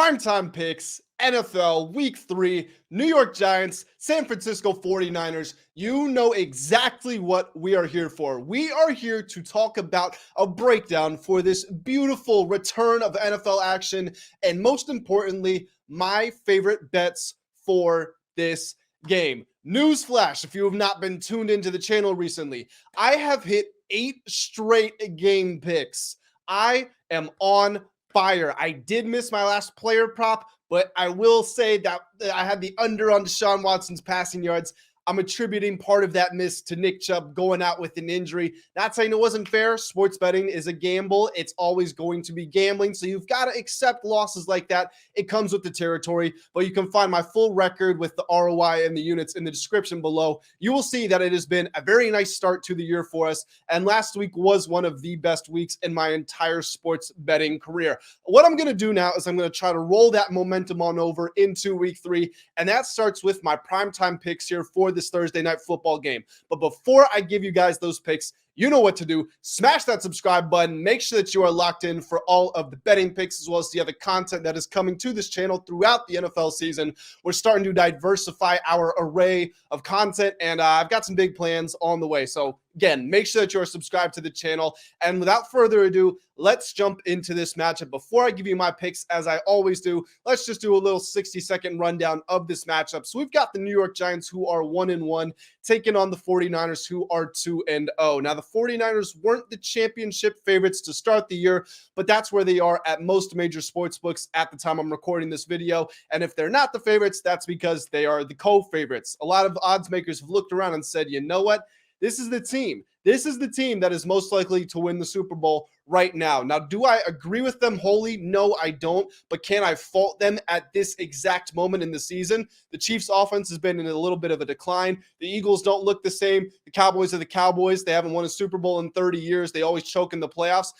Primetime picks, NFL Week 3, New York Giants, San Francisco 49ers. You know exactly what we are here for. We are here to talk about a breakdown for this beautiful return of NFL action, and most importantly, my favorite bets for this game. Newsflash, if you have not been tuned into the channel recently, I have hit 8 straight game picks. I am on fire. I did miss my last player prop, but I will say that I had the under on Deshaun Watson's passing yards. I'm attributing part of that miss to Nick Chubb going out with an injury. Not saying it wasn't fair. Sports betting is a gamble. It's always going to be gambling. So you've got to accept losses like that. It comes with the territory, but you can find my full record with the ROI and the units in the description below. You will see that it has been a very nice start to the year for us. And last week was one of the best weeks in my entire sports betting career. What I'm going to do now is I'm going to try to roll that momentum on over into week 3. And that starts with my primetime picks here for this Thursday night football game. But before I give you guys those picks, you know what to do. Smash that subscribe button. Make sure that you are locked in for all of the betting picks as well as the other content that is coming to this channel throughout the NFL season. We're starting to diversify our array of content, and I've got some big plans on the way. So again, make sure that you're subscribed to the channel. And without further ado, let's jump into this matchup. Before I give you my picks, as I always do, let's just do a little 60-second rundown of this matchup. So we've got the New York Giants, who are 1-1, taking on the 49ers, who are 2-0. Now, the 49ers weren't the championship favorites to start the year, but that's where they are at most major sports books at the time I'm recording this video. And if they're not the favorites, that's because they are the co-favorites. A lot of odds makers have looked around and said, you know what? This is the team. This is the team that is most likely to win the Super Bowl right now. Now, do I agree with them wholly? No, I don't. But can I fault them at this exact moment in the season? The Chiefs' offense has been in a little bit of a decline. The Eagles don't look the same. The Cowboys are the Cowboys. They haven't won a Super Bowl in 30 years. They always choke in the playoffs.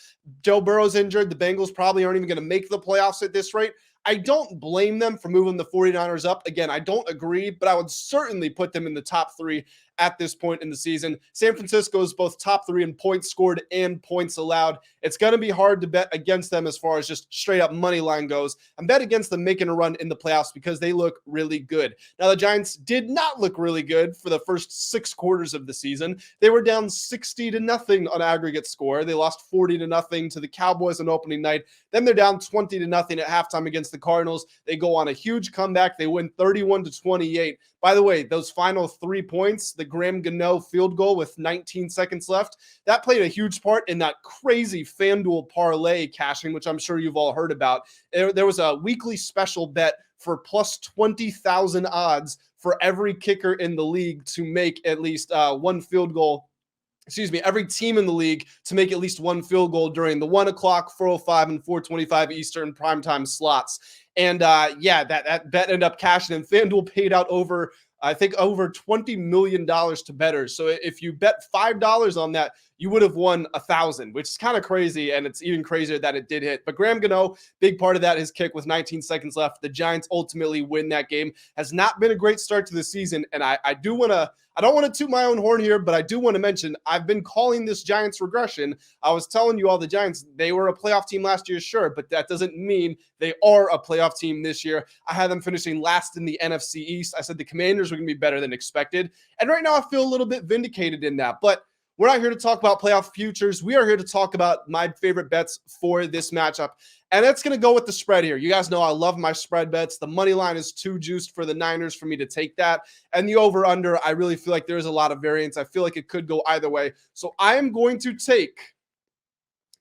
Joe Burrow's injured. The Bengals probably aren't even going to make the playoffs at this rate. I don't blame them for moving the 49ers up. Again, I don't agree, but I would certainly put them in the top 3 at this point in the season. San Francisco is both top 3 in points scored and points allowed. It's going to be hard to bet against them as far as just straight up money line goes, and bet against them making a run in the playoffs because they look really good. Now, the Giants did not look really good for the first 6 quarters of the season. They were down 60-0 on aggregate score. They lost 40-0 to the Cowboys on opening night. Then they're down 20-0 at halftime against the Cardinals. They go on a huge comeback. They win 31-28. By the way, those final 3 points, the Graham Gano field goal with 19 seconds left, that played a huge part in that crazy FanDuel parlay cashing, which I'm sure you've all heard about. There was a weekly special bet for plus 20,000 odds for every kicker in the league to make at least one field goal. Every team in the league to make at least one field goal during the 1 o'clock, 4:05, and 4:25 Eastern primetime slots. And that bet ended up cashing, and FanDuel paid out over $20 million to bettors. So if you bet $5 on that, you would have won 1,000, which is kind of crazy, and it's even crazier that it did hit. But Graham Gano, big part of that, his kick with 19 seconds left. The Giants ultimately win that game. Has not been a great start to the season, and I don't want to toot my own horn here, but I do want to mention I've been calling this Giants regression. I was telling you all the Giants, they were a playoff team last year, sure, but that doesn't mean they are a playoff team this year. I had them finishing last in the NFC East. I said the Commanders were going to be better than expected, and right now I feel a little bit vindicated in that, but we're not here to talk about playoff futures. We are here to talk about my favorite bets for this matchup. And that's going to go with the spread here. You guys know I love my spread bets. The money line is too juiced for the Niners for me to take that. And the over-under, I really feel like there is a lot of variance. I feel like it could go either way. So I am going to take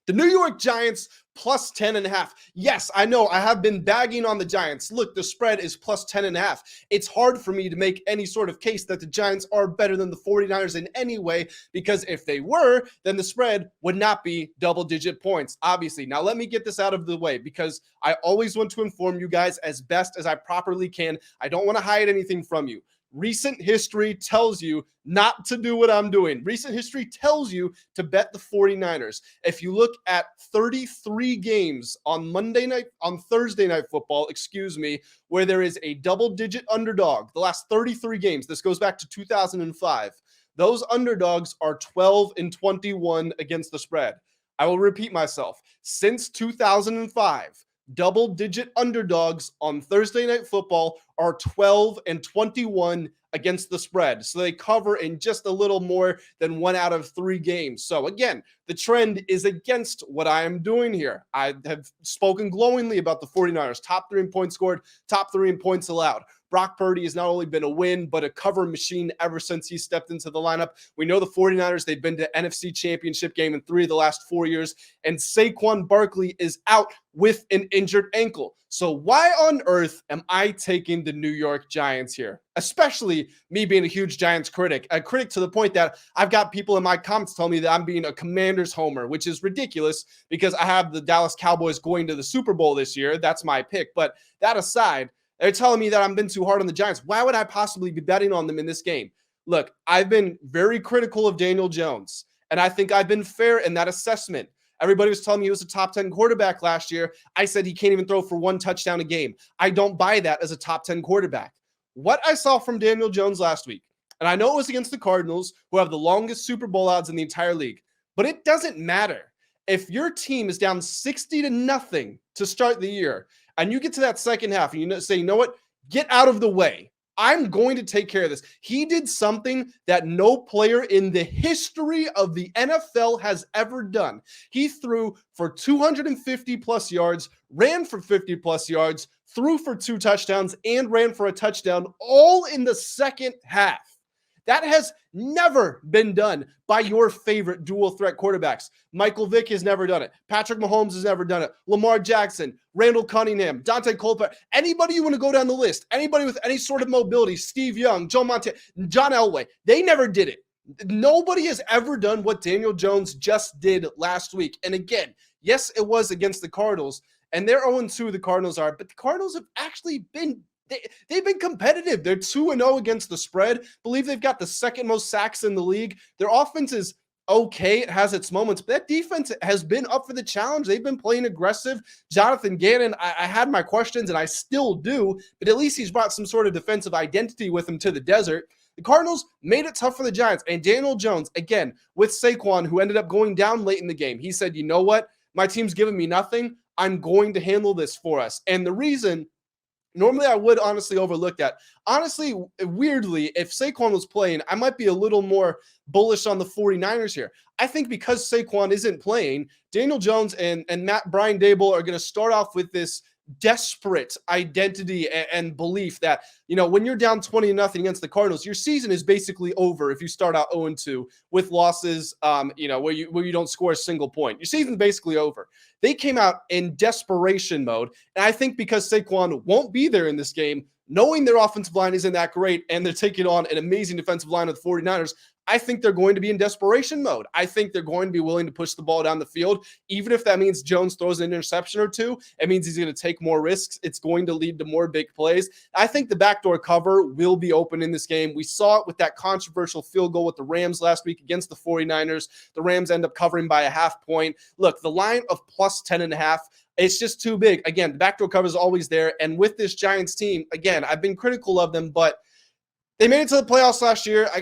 the New York Giants plus 10.5. Yes, I know I have been bagging on the Giants. Look, the spread is plus 10.5. It's hard for me to make any sort of case that the Giants are better than the 49ers in any way, because if they were, then the spread would not be double-digit points, obviously. Now, let me get this out of the way, because I always want to inform you guys as best as I properly can. I don't want to hide anything from you. Recent history tells you not to do what I'm doing. Recent history tells you to bet the 49ers. If you look at 33 games on Thursday night football, where there is a double-digit underdog, the last 33 games, this goes back to 2005, those underdogs are 12-21 against the spread. I will repeat myself. Since 2005, double-digit underdogs on Thursday Night Football are 12-21 against the spread. So they cover in just a little more than 1 out of 3 games. So again, the trend is against what I am doing here. I have spoken glowingly about the 49ers, top 3 in points scored, top 3 in points allowed. Brock Purdy has not only been a win, but a cover machine ever since he stepped into the lineup. We know the 49ers, they've been to NFC Championship game in 3 of the last 4 years, and Saquon Barkley is out with an injured ankle. So why on earth am I taking the New York Giants here? Especially me being a huge Giants critic, a critic to the point that I've got people in my comments telling me that I'm being a Commanders homer, which is ridiculous because I have the Dallas Cowboys going to the Super Bowl this year. That's my pick. But that aside, they're telling me that I've been too hard on the Giants. Why would I possibly be betting on them in this game? Look, I've been very critical of Daniel Jones, and I think I've been fair in that assessment. Everybody was telling me he was a top 10 quarterback last year. I said he can't even throw for 1 touchdown a game. I don't buy that as a top 10 quarterback. What I saw from Daniel Jones last week, and I know it was against the Cardinals, who have the longest Super Bowl odds in the entire league, but it doesn't matter. If your team is down 60-0 to start the year, and you get to that second half, and you say, you know what? Get out of the way. I'm going to take care of this. He did something that no player in the history of the NFL has ever done. He threw for 250 plus yards, ran for 50 plus yards, threw for 2 touchdowns, and ran for a touchdown, all in the second half. That has never been done by your favorite dual threat quarterbacks. Michael Vick has never done it. Patrick Mahomes has never done it. Lamar Jackson, Randall Cunningham, Dante Culpepper, anybody you want to go down the list, anybody with any sort of mobility, Steve Young, Joe Montana, John Elway, they never did it. Nobody has ever done what Daniel Jones just did last week. And again, yes, it was against the Cardinals, and they're 0-2, the Cardinals are, but the Cardinals have actually been They've been competitive. They're 2-0 against the spread. Believe they've got the second most sacks in the league. Their offense is okay. It has its moments, but that defense has been up for the challenge. They've been playing aggressive. Jonathan Gannon, I had my questions, and I still do, but at least he's brought some sort of defensive identity with him to the desert. The Cardinals made it tough for the Giants, and Daniel Jones, again, with Saquon, who ended up going down late in the game, he said, you know what? My team's giving me nothing. I'm going to handle this for us. And the reason normally I would honestly overlook that. Honestly, weirdly, if Saquon was playing, I might be a little more bullish on the 49ers here. I think because Saquon isn't playing, Daniel Jones and Brian Daboll are going to start off with this desperate identity and belief that, you know, when you're down 20-0 against the Cardinals, your season is basically over if you start out 0-2 with losses, where you don't score a single point. Your season's basically over. They came out in desperation mode, and I think because Saquon won't be there in this game, knowing their offensive line isn't that great, and they're taking on an amazing defensive line of the 49ers, I think they're going to be in desperation mode. I think they're going to be willing to push the ball down the field, even if that means Jones throws an interception or two. It means he's going to take more risks. It's going to lead to more big plays. I think the backdoor cover will be open in this game. We saw it with that controversial field goal with the Rams last week against the 49ers. The Rams end up covering by a half point. Look, the line of plus 10.5, it's just too big. Again, the backdoor cover is always there. And with this Giants team, again, I've been critical of them, but they made it to the playoffs last year. I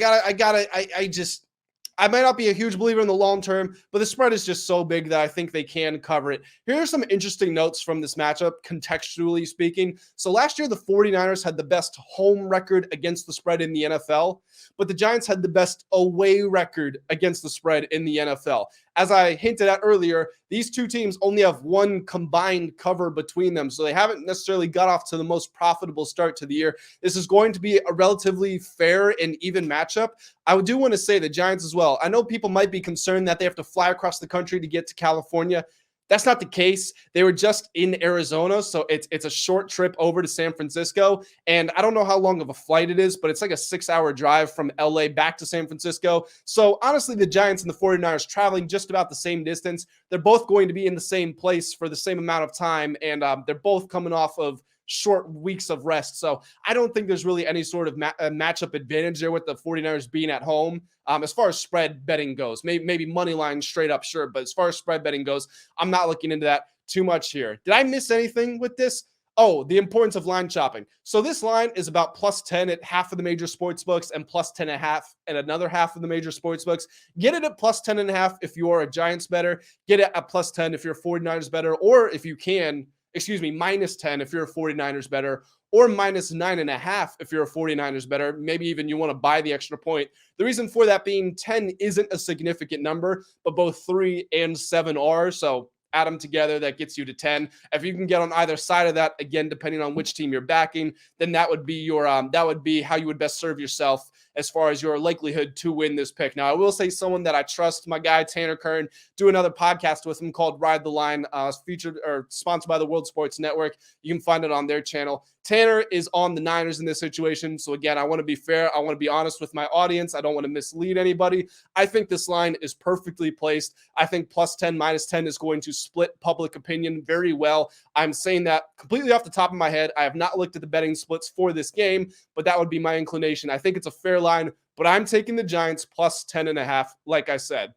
might not be a huge believer in the long term, but the spread is just so big that I think they can cover it. Here are some interesting notes from this matchup, contextually speaking. So last year, the 49ers had the best home record against the spread in the NFL, but the Giants had the best away record against the spread in the NFL. As I hinted at earlier, these two teams only have one combined cover between them, so they haven't necessarily got off to the most profitable start to the year. This is going to be a relatively fair and even matchup. I do want to say the Giants as well. I know people might be concerned that they have to fly across the country to get to California. That's not the case. They were just in Arizona, so it's a short trip over to San Francisco. And I don't know how long of a flight it is, but it's like a 6-hour drive from LA back to San Francisco. So honestly, the Giants and the 49ers traveling just about the same distance. They're both going to be in the same place for the same amount of time, and they're both coming off of short weeks of rest. So I don't think there's really any sort of matchup advantage there with the 49ers being at home. As far as spread betting goes, maybe money line straight up, sure. But as far as spread betting goes, I'm not looking into that too much here. Did I miss anything with this? Oh, the importance of line chopping. So this line is about plus 10 at half of the major sports books and plus 10.5 at another half of the major sports books. Get it at plus 10.5 if you are a Giants better. Get it at plus 10 if you're a 49ers better, or if you can, excuse me, minus 10 if you're a 49ers better, or minus 9.5 if you're a 49ers better. Maybe even you want to buy the extra point. The reason for that being 10 isn't a significant number, but both 3 and 7 are. So add them together, that gets you to 10. If you can get on either side of that, again, depending on which team you're backing, then that would be your that would be how you would best serve yourself as far as your likelihood to win this pick. Now, I will say someone that I trust, my guy Tanner Kern, do another podcast with him called Ride the Line, featured or sponsored by the World Sports Network. You can find it on their channel. Tanner is on the Niners in this situation. So again, I want to be fair. I want to be honest with my audience. I don't want to mislead anybody. I think this line is perfectly placed. I think plus 10, minus 10 is going to split public opinion very well. I'm saying that completely off the top of my head. I have not looked at the betting splits for this game, but that would be my inclination. I think it's a fair line, but I'm taking the Giants plus 10.5, like I said.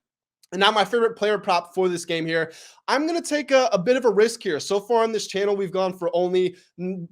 And now my favorite player prop for this game here. I'm going to take a bit of a risk here. So far on this channel, we've gone for only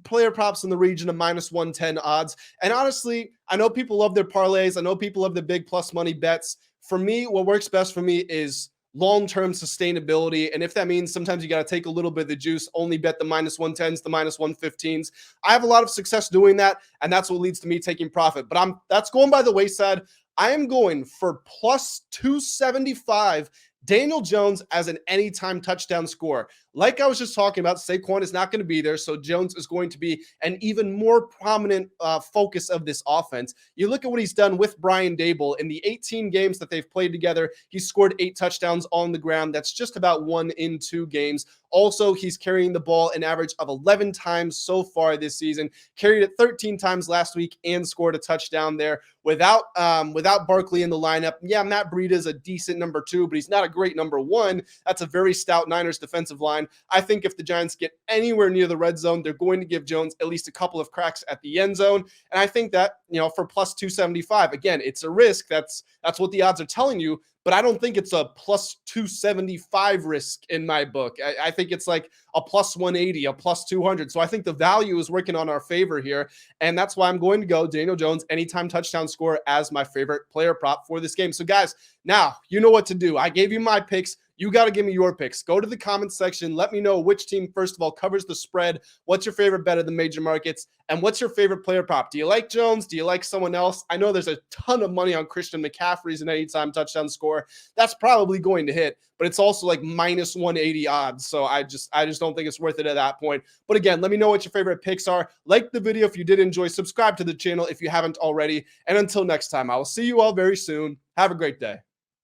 player props in the region of minus 110 odds. And honestly, I know people love their parlays. I know people love the big plus money bets. For me, what works best for me is long-term sustainability. And if that means sometimes you got to take a little bit of the juice, only bet the minus 110s, the minus 115s. I have a lot of success doing that, and that's what leads to me taking profit. But that's going by the wayside. I am going for plus 275 Daniel Jones as an anytime touchdown scorer. Like I was just talking about, Saquon is not going to be there, so Jones is going to be an even more prominent focus of this offense. You look at what he's done with Brian Daboll in the 18 games that they've played together. He scored 8 touchdowns on the ground. That's just about 1 in 2 games. Also, he's carrying the ball an average of 11 times so far this season. Carried it 13 times last week and scored a touchdown there. Without Barkley in the lineup, yeah, Matt Breida is a decent number 2, but he's not a great number 1. That's a very stout Niners defensive line. I think if the Giants get anywhere near the red zone, they're going to give Jones at least a couple of cracks at the end zone. And I think that, for plus 275, again, it's a risk. That's what the odds are telling you. But I don't think it's a plus 275 risk in my book. I think it's like a plus 180, a plus 200. So I think the value is working on our favor here. And that's why I'm going to go Daniel Jones, anytime touchdown scorer, as my favorite player prop for this game. So guys, now you know what to do. I gave you my picks. You got to give me your picks. Go to the comments section. Let me know which team, first of all, covers the spread. What's your favorite bet of the major markets? And what's your favorite player prop? Do you like Jones? Do you like someone else? I know there's a ton of money on Christian McCaffrey as an anytime touchdown score. That's probably going to hit, but it's also like minus 180 odds. So I just don't think it's worth it at that point. But again, let me know what your favorite picks are. Like the video if you did enjoy. Subscribe to the channel if you haven't already. And until next time, I will see you all very soon. Have a great day.